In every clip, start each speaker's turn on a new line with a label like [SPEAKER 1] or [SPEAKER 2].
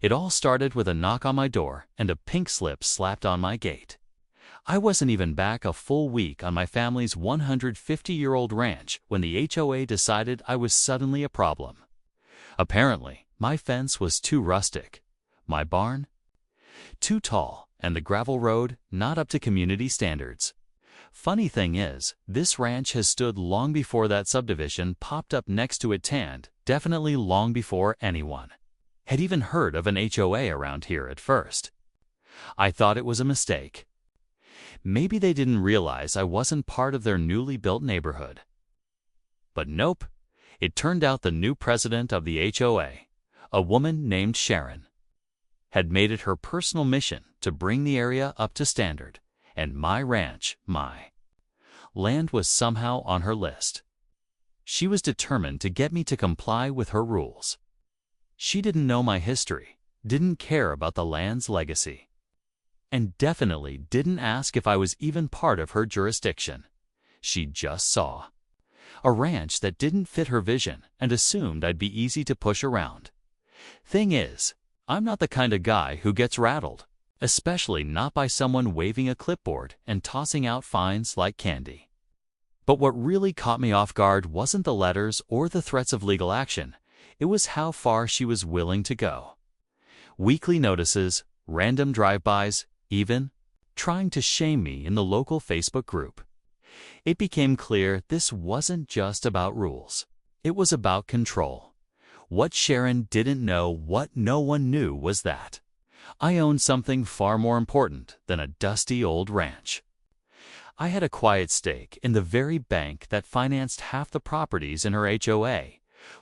[SPEAKER 1] It all started with a knock on my door and a pink slip slapped on my gate. I wasn't even back a full week on my family's 150-year-old ranch when the HOA decided I was suddenly a problem. Apparently, my fence was too rustic, my barn too tall, and the gravel road not up to community standards. Funny thing is, this ranch has stood long before that subdivision popped up next to it, and definitely long before anyone had even heard of an HOA around here at first. I thought it was a mistake. Maybe they didn't realize I wasn't part of their newly built neighborhood. But nope, it turned out the new president of the HOA, a woman named Sharon, had made it her personal mission to bring the area up to standard, and my ranch, my land, was somehow on her list. She was determined to get me to comply with her rules. She didn't know my history, didn't care about the land's legacy, and definitely didn't ask if I was even part of her jurisdiction. She just saw a ranch that didn't fit her vision and assumed I'd be easy to push around. Thing is, I'm not the kind of guy who gets rattled, especially not by someone waving a clipboard and tossing out fines like candy. But what really caught me off guard wasn't the letters or the threats of legal action. It was how far she was willing to go. Weekly notices, random drive-bys, even trying to shame me in the local Facebook group. It became clear this wasn't just about rules. It was about control. What Sharon didn't know, what no one knew, was that I owned something far more important than a dusty old ranch. I had a quiet stake in the very bank that financed half the properties in her HOA,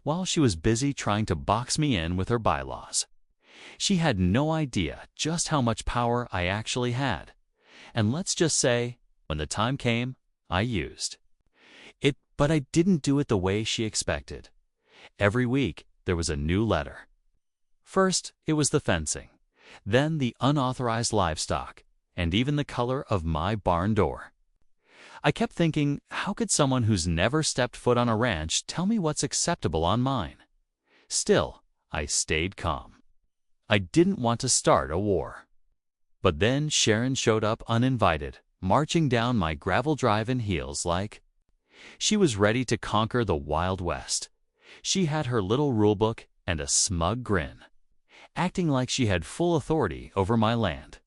[SPEAKER 1] while she was busy trying to box me in with her bylaws. She had no idea just how much power I actually had. And let's just say, when the time came, I used it, but I didn't do it the way she expected. Every week, there was a new letter. First, it was the fencing, then the unauthorized livestock, and even the color of my barn door. I kept thinking, how could someone who's never stepped foot on a ranch tell me what's acceptable on mine? Still, I stayed calm. I didn't want to start a war. But then Sharon showed up uninvited, marching down my gravel drive in heels like she was ready to conquer the Wild West. She had her little rulebook and a smug grin, acting like she had full authority over my land.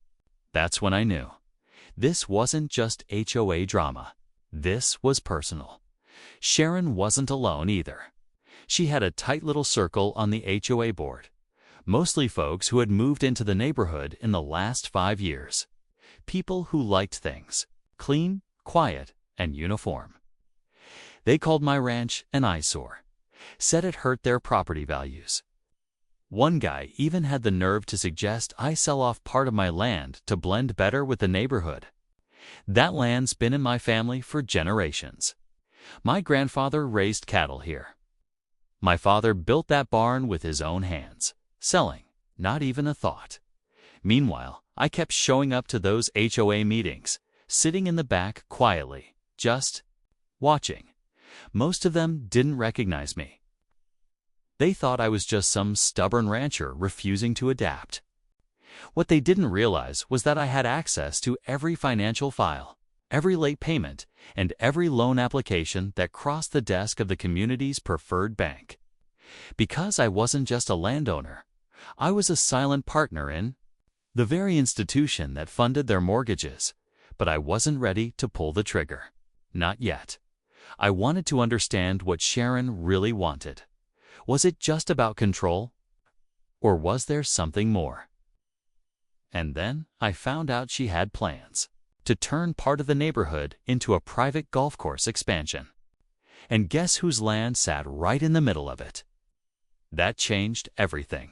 [SPEAKER 1] That's when I knew. This wasn't just HOA drama. This was personal. Sharon wasn't alone either. She had a tight little circle on the HOA board, mostly folks who had moved into the neighborhood in the last 5 years. People who liked things clean, quiet, and uniform. They called my ranch an eyesore, said it hurt their property values. One guy even had the nerve to suggest I sell off part of my land to blend better with the neighborhood. That land's been in my family for generations. My grandfather raised cattle here. My father built that barn with his own hands. Selling, not even a thought. Meanwhile, I kept showing up to those HOA meetings, sitting in the back quietly, just watching. Most of them didn't recognize me. They thought I was just some stubborn rancher refusing to adapt. What they didn't realize was that I had access to every financial file, every late payment, and every loan application that crossed the desk of the community's preferred bank. Because I wasn't just a landowner, I was a silent partner in the very institution that funded their mortgages, but I wasn't ready to pull the trigger. Not yet. I wanted to understand what Sharon really wanted. Was it just about control? Or was there something more? And then I found out she had plans to turn part of the neighborhood into a private golf course expansion. And guess whose land sat right in the middle of it? That changed everything.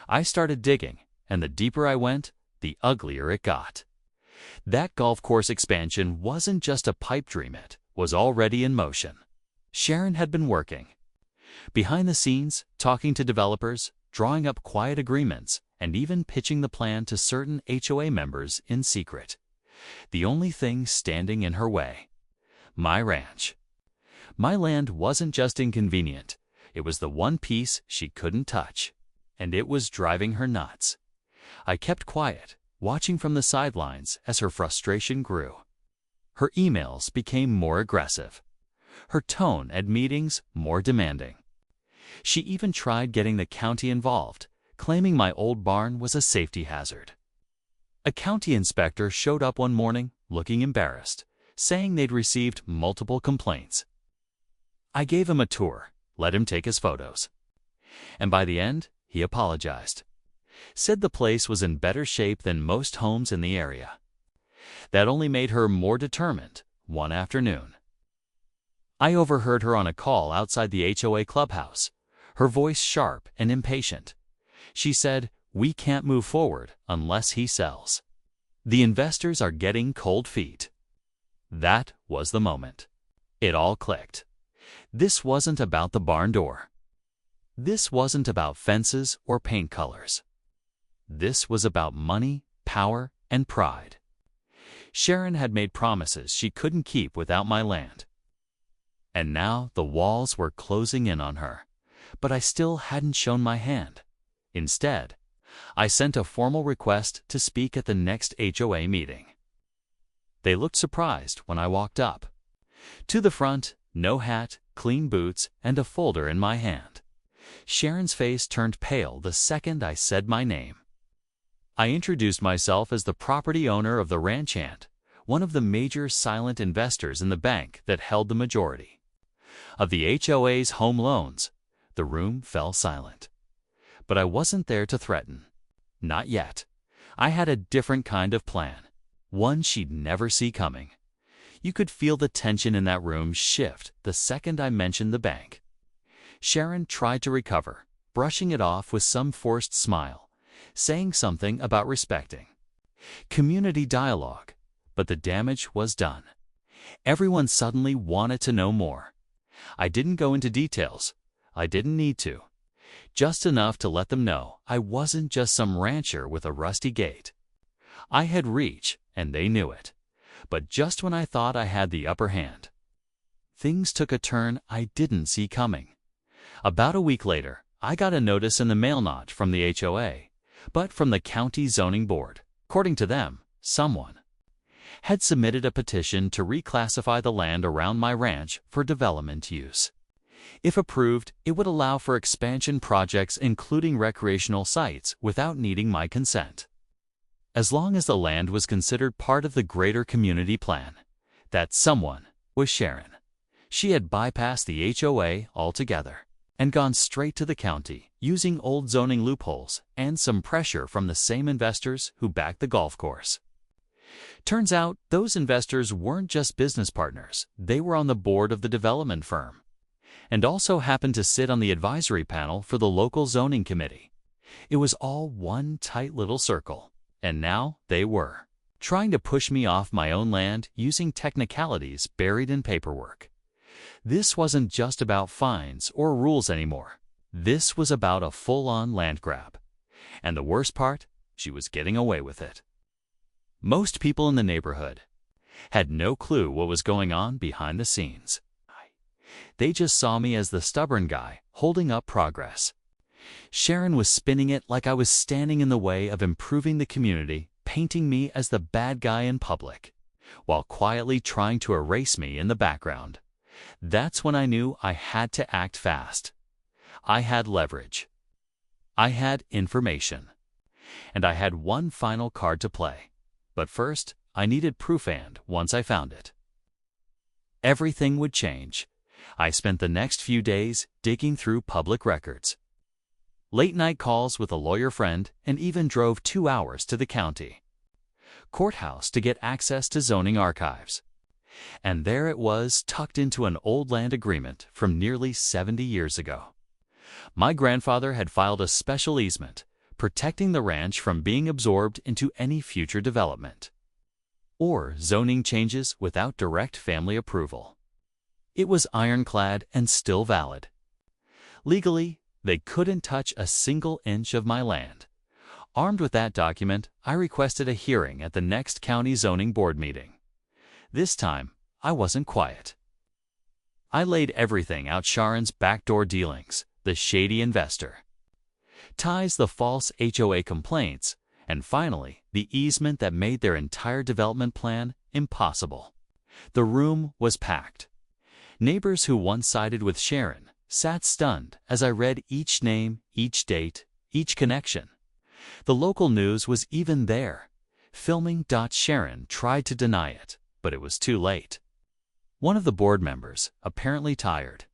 [SPEAKER 1] I started digging, and the deeper I went, the uglier it got. That golf course expansion wasn't just a pipe dream, it was already in motion. Sharon had been working behind the scenes, talking to developers, drawing up quiet agreements, and even pitching the plan to certain HOA members in secret. The only thing standing in her way: my ranch. My land wasn't just inconvenient, it was the one piece she couldn't touch. and it was driving her nuts. I kept quiet, watching from the sidelines as her frustration grew. Her emails became more aggressive. Her tone at meetings more demanding. She even tried getting the county involved, claiming my old barn was a safety hazard. A county inspector showed up one morning, looking embarrassed, saying they'd received multiple complaints. I gave him a tour, let him take his photos. And by the end, he apologized. Said the place was in better shape than most homes in the area. That only made her more determined. One afternoon, I overheard her on a call outside the HOA clubhouse, her voice sharp and impatient. She said, "We can't move forward unless he sells. The investors are getting cold feet." That was the moment. It all clicked. This wasn't about the barn door. This wasn't about fences or paint colors. This was about money, power, and pride. Sharon had made promises she couldn't keep without my land. And now the walls were closing in on her, but I still hadn't shown my hand. Instead, I sent a formal request to speak at the next HOA meeting. They looked surprised when I walked up. To the front, no hat, clean boots, and a folder in my hand. Sharon's face turned pale the second I said my name. I introduced myself as the property owner of the ranch hand, one of the major silent investors in the bank that held the majority of the HOA's home loans. The room fell silent. But I wasn't there to threaten. Not yet. I had a different kind of plan, one she'd never see coming. You could feel the tension in that room shift the second I mentioned the bank. Sharon tried to recover, brushing it off with some forced smile, saying something about respecting community dialogue, but the damage was done. Everyone suddenly wanted to know more. I didn't go into details. I didn't need to. Just enough to let them know I wasn't just some rancher with a rusty gate. I had reach, and they knew it. But just when I thought I had the upper hand, things took a turn I didn't see coming. About a week later, I got a notice in the mail, not from the HOA, but from the county zoning board. According to them, someone had submitted a petition to reclassify the land around my ranch for development use. If approved, it would allow for expansion projects including recreational sites without needing my consent, as long as the land was considered part of the greater community plan. That someone was Sharon. She had bypassed the HOA altogether and gone straight to the county, using old zoning loopholes and some pressure from the same investors who backed the golf course. Turns out, those investors weren't just business partners. They were on the board of the development firm, and also happened to sit on the advisory panel for the local zoning committee. It was all one tight little circle, and now they were trying to push me off my own land using technicalities buried in paperwork. This wasn't just about fines or rules anymore. This was about a full-on land grab. And the worst part, she was getting away with it. Most people in the neighborhood had no clue what was going on behind the scenes. They just saw me as the stubborn guy holding up progress. Sharon was spinning it like I was standing in the way of improving the community, painting me as the bad guy in public, while quietly trying to erase me in the background. That's when I knew I had to act fast. I had leverage. I had information. And I had one final card to play. But first, I needed proof, and once I found it, everything would change. I spent the next few days digging through public records, late-night calls with a lawyer friend, and even drove 2 hours to the county courthouse to get access to zoning archives. And there it was, tucked into an old land agreement from nearly 70 years ago. My grandfather had filed a special easement, protecting the ranch from being absorbed into any future development or zoning changes without direct family approval. It was ironclad and still valid. Legally, they couldn't touch a single inch of my land. Armed with that document, I requested a hearing at the next county zoning board meeting. This time, I wasn't quiet. I laid everything out: Sharon's backdoor dealings, the shady investor, ties, the false HOA complaints, and finally, the easement that made their entire development plan impossible. The room was packed. Neighbors who once sided with Sharon sat stunned as I read each name, each date, each connection. The local news was even there, filming. Sharon tried to deny it, but it was too late. One of the board members, apparently tired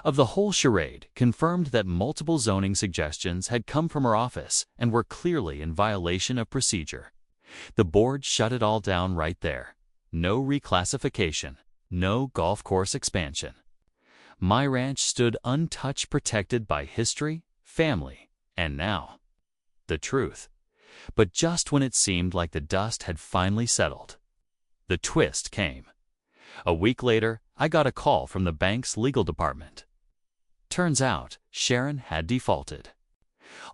[SPEAKER 1] of the whole charade, confirmed that multiple zoning suggestions had come from her office and were clearly in violation of procedure. The board shut it all down right there. No reclassification, no golf course expansion. My ranch stood untouched, protected by history, family, and now the truth. But just when it seemed like the dust had finally settled, the twist came. A week later, I got a call from the bank's legal department. Turns out, Sharon had defaulted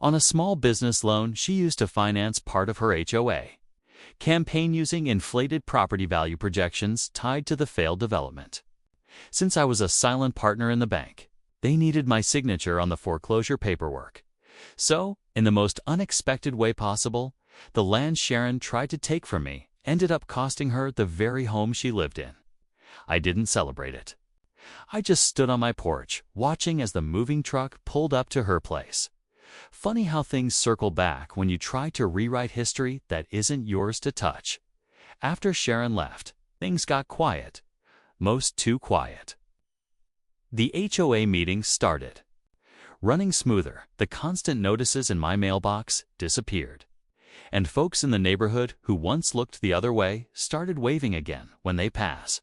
[SPEAKER 1] on a small business loan she used to finance part of her HOA campaign using inflated property value projections tied to the failed development. Since I was a silent partner in the bank, they needed my signature on the foreclosure paperwork. So, in the most unexpected way possible, the land Sharon tried to take from me ended up costing her the very home she lived in. I didn't celebrate it. I just stood on my porch, watching as the moving truck pulled up to her place. Funny how things circle back when you try to rewrite history that isn't yours to touch. After Sharon left, things got quiet. Most too quiet. The HOA meeting started. Running smoother, the constant notices in my mailbox disappeared. And folks in the neighborhood who once looked the other way started waving again when they pass.